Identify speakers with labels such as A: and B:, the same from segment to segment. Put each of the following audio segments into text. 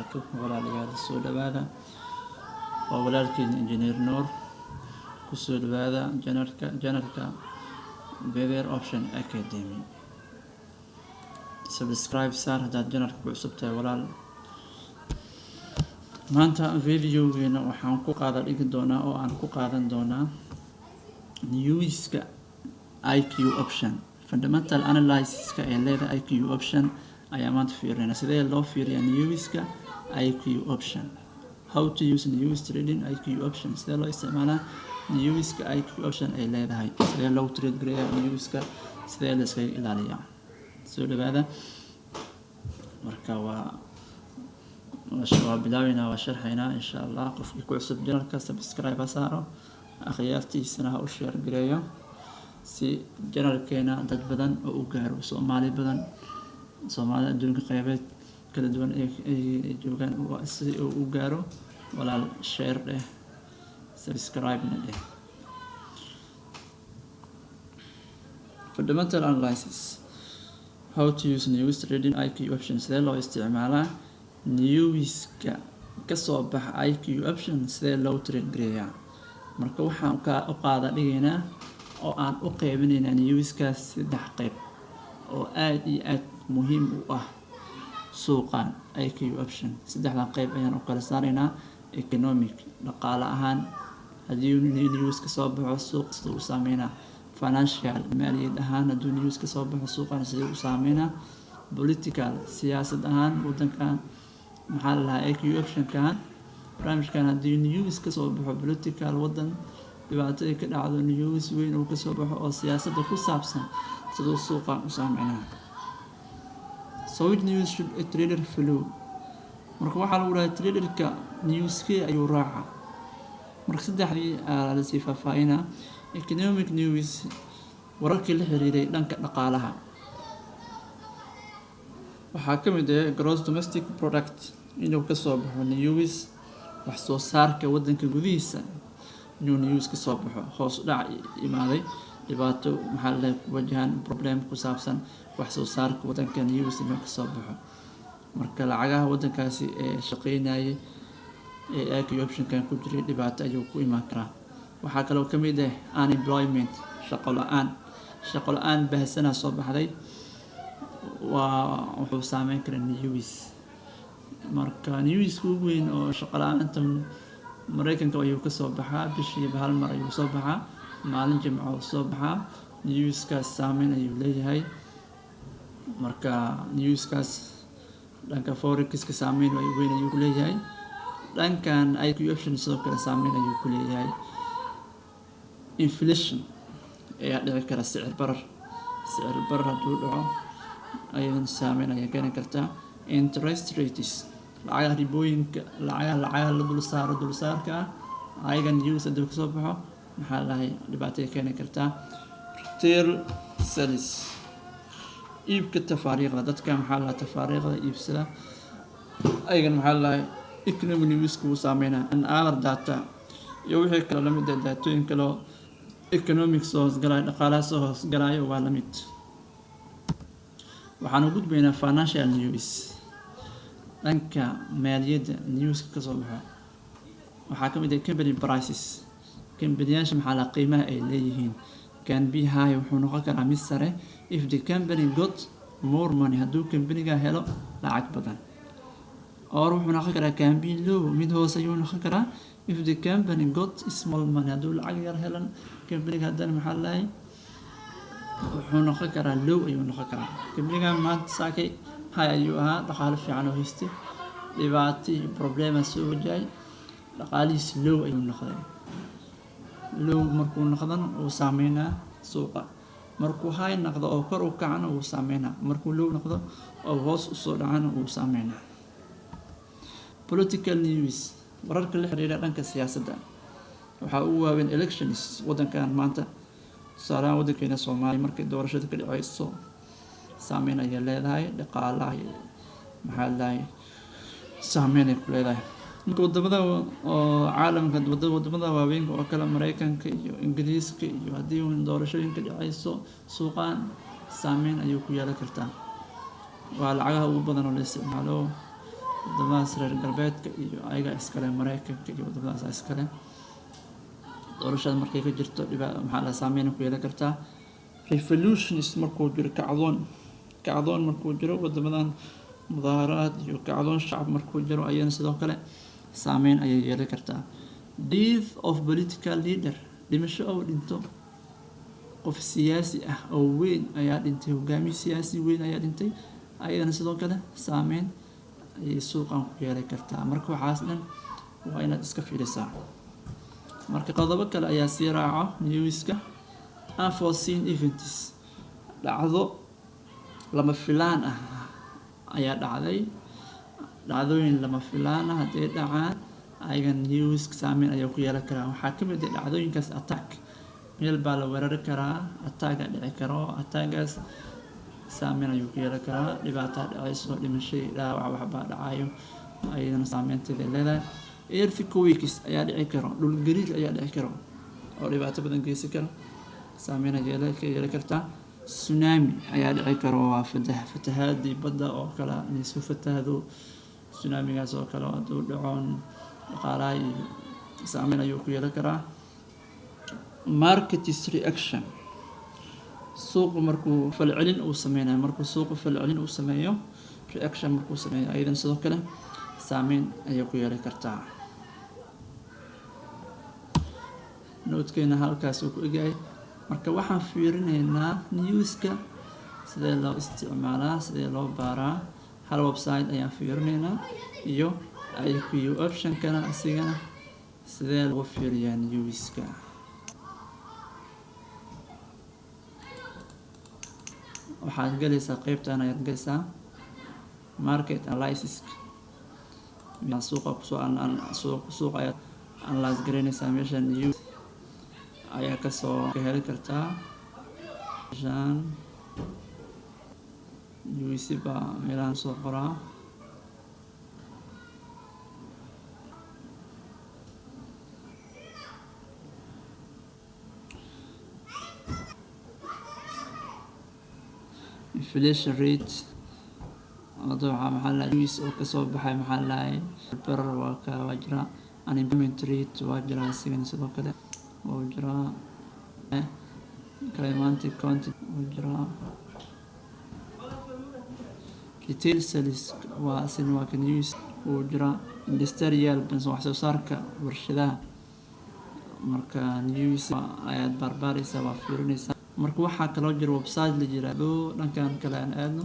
A: wabarakaatuh walaalayaal soo dhawaada waa walaalkiin Engineer Noor ku soo dhawaada janarka Beber Option Academy. Subscribe saar haddaad janarka ku cusub tahay walaal. Maanta videogeena waxaan ku qaadan doonaa newska IQ option, fundamental analysis-ka ee leedahay IQ option ayaa maanta fiirinayna sidee loo fiiriyaa newska IQ option, how to use news trading IQ option, sidee loo isticmaalaa newska IQ option ay leedahay, sidee loo trade gareeyaa newska, sidee la iskaga ilaaliyaa. Soo dhawaada marka waa bilaabeynaa, waa sharxaynaa insha Allah. Qofkii ku cusub janalka subscribe ha saaro, akhyaartiisana ha u share gareeyo si janalkeena dad badan oo u gaaro, Soomaali badan, Soomaalida adduunka qaybeed kala duwan ay joogaan si uu u gaaro. Walaal share dheh, subscribe na dheh. Fundamental analysis, how to use news trading IQ option, sidee loo isticmaalaa newska ka soo baxa IQ option, sidee loo trade gareeyaa. Marka waxaan u qaada dhigaynaa oo aan u qaybinaynaa newskaas 3 qayb oo aad iyo aad muhiim u ah suuqan IQ option. 3 qayb ayaan u kala saaraynaa: economic, dhaqaale ahaan, haddii news ka soo baxo suuq siduu u saameynaa; financial, maaliyad ahaan, haddii news ka soo baxo suuqan siduu u saameynaa; political, siyaasad ahaan wadankan maxaa la lahaa IQ option-kan barnaamijkan haddii news ka soo baxo political wadan dhibaatada ka dhacdo, news weyn oo ka soo baxo oo siyaasadda ku saabsan siduu suuqan u saameynaa. So which news should a trader follow? Marka waxaa lagu dhahay traderka newskee ayuu raacaa. Marka 3dii la sii faahfaahinaa. Economic news, wararkii la xiriiray dhanka dhaqaalaha, waxaa ka mid ah gross domestic product inuu ka soo baxo news, wax soo saarka wadanka gudihiisa inuu news ka soo baxo, hoos u dhac imaaday, dhibaato maxaa la ku wajahan, problem ku saabsan wax soo saarka wadanka news inuu ka soo baxo. Marka lacagaha wadankaasi ee shaqeynayay ee IQ option-kan ku jiray dhibaato ayuu ku imaan karaa. waxaa kaloo ka mid ah unemployment, shaqo la-aan baahsanaa soo baxday, wuxuu saameyn karaa news. marka newska ugu weyn oo shaqo la-aanta Mareykanka ayuu ka soo baxaa, bishiiba hal mar ayuu soo baxaa, maalin jimco uu soo baxaa. newskaas saameyn ayuu leeyahay. marka newskaas dhanka forex-ka saameyn weyn ayuu ku leeyahay, dhankan IQ option sidoo kale saameyn ayuu ku leeyahay. Inflation ayaa dhici kara, sicir barar hadduu dhaco ayadan saameyn ayaa keeni kartaa. Interest rates, lacagaha ribooyinka, lacagaha la dulsaarka ah, ayagan news hadduu ka soo baxo maxaa lahay dhibaato ay keeni kartaa. Retail sales, iibka tafaariiqda, dadka maxaa lahaa tafaariiqda iibsada, ayagan maxaa lahay economic newska uu saameynaa. Other data iyo wixii kale la mid ah, daatooyin kale oo economics hoos galaya, dhaqaalaha soo hoos galaya waa la mid. waxaan u gudbaynaa financial news, dhanka maaliyadda newska ka soo baxo. waxaa ka mid ah company prices, kambaniyyaasha maxaa lahaa qiimaha ay leeyihiin. Can be high, wuxuu noqon karaa mid sare if the company got more money, hadduu kambaniga helo lacag badan. Or wuxuu noqon karaa can be low, mid hoose ayuu noqon karaa if the company got small money, hadduu lacag yar helan kambaniga haddana maxaa lahay wuxuu noqon karaa low ayuu noqon karaa. kambaniga maanta saakay high ayuu ahaa, dhaqaale fiican oo haystay, dhibaato iyo problema soo wajahay, dhaqaalihiis low ayuu noqday. low markuu noqdana uu saameynaa suuqa, markuu high noqdo oo kor u kacana uu saameynaa, markuu low noqdo oo hoos u soo dhacana uu saameynaa. Political news, wararka la xiriira dhanka siyaasadda, waxaa ugu waaweyn elections wadankan maanta. tusaalahaan wadankeena Soomaaliya markay doorashada ka dhacayso saameyn ayay leedahay, dhaqaalaha maxaa lahay saameyn ay ku leedahay. marka wadamada oo caalamka, wadamada waaweyn oo kale Mareykanka iyo Ingiriiska iyo haddii doorashooyinka dhacayso suuqan saameyn ayuu ku yeelan kartaa. waa lacagaha ugu badan oo la isticmaalo wadamadaas reer galbeedka iyo ayaga iskale Mareykanka iyo wadamadaas iskale doorashada markay ka jirto maxaa la saameyn ku yeelan kartaa revolutions markuu jiro kacdoon markuu jiro wadamadan mudaaharaad iyo kacdoon shacab markuu jiro ayana sidoo kale saameyn ayay yeelan kartaa death of political leader dhimasho oo dhinto qof siyaasi ah oo weyn ayaa dhintay hogaamiye siyaasi weyn ayaa dhintay ayadana sidoo kale saameyn ayay suuqan ku yeelan kartaa marka waxaas dhan waa inaad iska fiirisaa marka qodobo kale ayaa sii raaca newska unforeseen events dhacdo lama filaan ah ayaa dhacday dhacdooyin lama filaan ah hadday dhacaan ayaga newska saameyn ayaa ku yeelan karaa waxaa ka mid ah dhacdooyinkaas attack meel baa la weerari karaa attack dhici karo attackgaas saameyn ayuu ku yeelan karaa dhibaato dhacayso dhimasho dhaawac waxbaa dhacayo ayadana saameynteeda leedahay earthquakes ayaa dhici karo dhul gariir ayaa dhici karo oo dhibaato badan geysan karo saameyn ayaa yeelan kartaa tsunami ayaa dhici karo waa fatahaadii badda oo kale inay soo fatahdo tsunamigaas oo kale hadduu dhacoon dhaqaalaha iyo saameyn ayuu ku yeelan karaa market's reaction suuqu markuu falcelin uu sameynayo markuu suuqu falcelin uu sameeyo reaction markuu sameeyo ayadan sidoo kale saameyn ayay ku yeelan kartaa noodkeena halkaas uu ku egyahay marka waxaan fiirinaynaa newska sidee loo isticmaalaa sidee loo baaraa hal website ayaan fiirinaynaa iyo IQ option-kana asigana sidee lagu fiiriyaa newska waxaad galaysaa qaybtan ayaad galaysaa market analysis suuqa ayaad analyze garaynaysaa meesha news ayaa kasoo ka heli kartaa meeshaan news baa meelahan soo qoraa inflation rate waxaa maxaa la news oo kasoo baxay maxaa lahay barar waa jira unemployment rate waa jira asigana sidoo kale waa jira climatic content waa jira retail sales waa asigana waa ka news waa jira industrial wax soo saarka warshadaha marka news ayaad barbaaraysaa waa fiirinaysaa marka waxaa kaloo jira website la yiraahdo dhankan kale aan aadno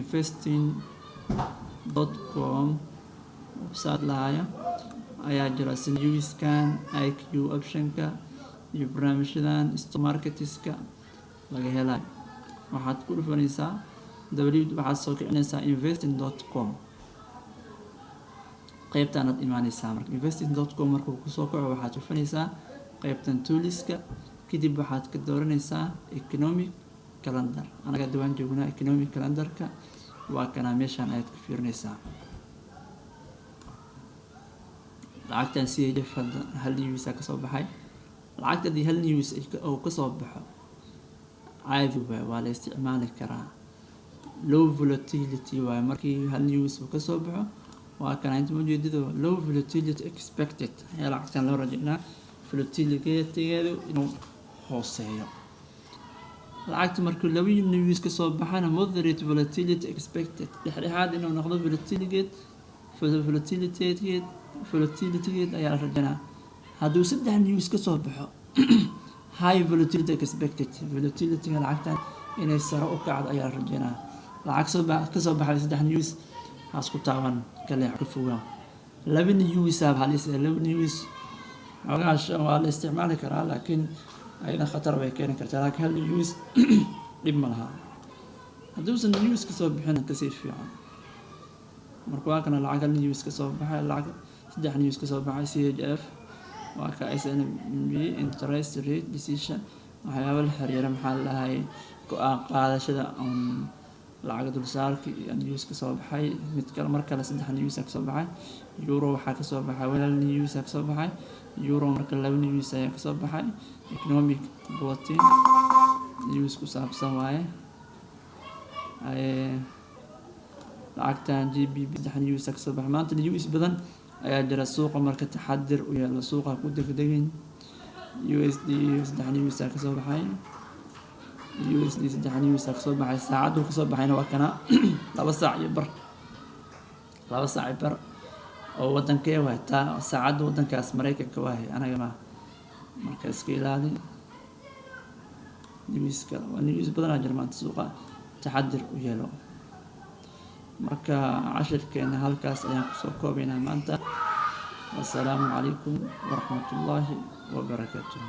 A: investing.com website lahaya ayaa jira newskan IQ option-ka iyo barnaamijyadan stock marketska laga helayo waxaad ku dhufanaysaa waxaad soo kicinaysaa investing.com qaybtan aad imaanaysaa marka investing.com markuu kusoo kaco waxaad dhufanaysaa qaybtan tooliska kadib waxaad ka dooranaysaa economic calendar anaga diwaan joognaa economic calendarka waa kana meeshaan ayaad ka fiirinaysaa lacagtan CHF hadda hal news ka soo baxay lacagta hadii hal news oo ka soo baxo caadi waa la isticmaali karaa low volatility waa markii hal news uu ka soo baxo waa kana inta ujeedado low volatility expected ayaa lacagtan loo rajaynaa volatility-geedu inuu hooseeyo lacagta markuu laba news ka soo baxana moderate volatility expected dhexdhexaad inuu noqdo volatility-geed ayaa la rajaynaa hadduu saddex news ka soo baxo high volatility expected volatility-ga lacagtan inay sare u kacdo ayaa la rajaynaa lacag ka soo baxay saddex news haas ku taaban kale ka fogaa laba news laba news xogaas waa la isticmaali karaa laakiin ayna khatar bay keeni kartaa laakiin hal news dhib ma laha hadduusan news ka soo bixin kasii fiican marka waa kana lacag hal news ka soo baxay lacag saddex news ka soo baxay CHF waa ka SNB interest rate decision waxyaabo la xiriira maxaa la lahay go'aan qaadashada lacag dulsaarka iyo news ka soo baxay mid kale mar kale saddex news ka soo baxay euro waxaa ka soo baxay walaal news ka soo baxay euro marka laba news ayaa ka soo baxay economic bulletin news ku saabsan waaye lacagtan GBP 3 news ka soo baxay maanta news badan ayaa jira suuqa marka taxadir u yaala suuqa ku degdegin USD 3 news ka soo baxay USD 3 news ka soo baxay saacadu ka soo baxayna waa kana 2 saac iyo bar 2 saac iyo bar oo wadankee waa taa saacadu wadankaas Mareykanka waa anaga ma marka iska ilaali newska waa news badan jira maanta suuqa taxadir u yeelo marka cashirkeena halkaas ayaan ku soo koobaynaa maanta wassalaamu calaykum waraxmatullaahi wabarakaatuh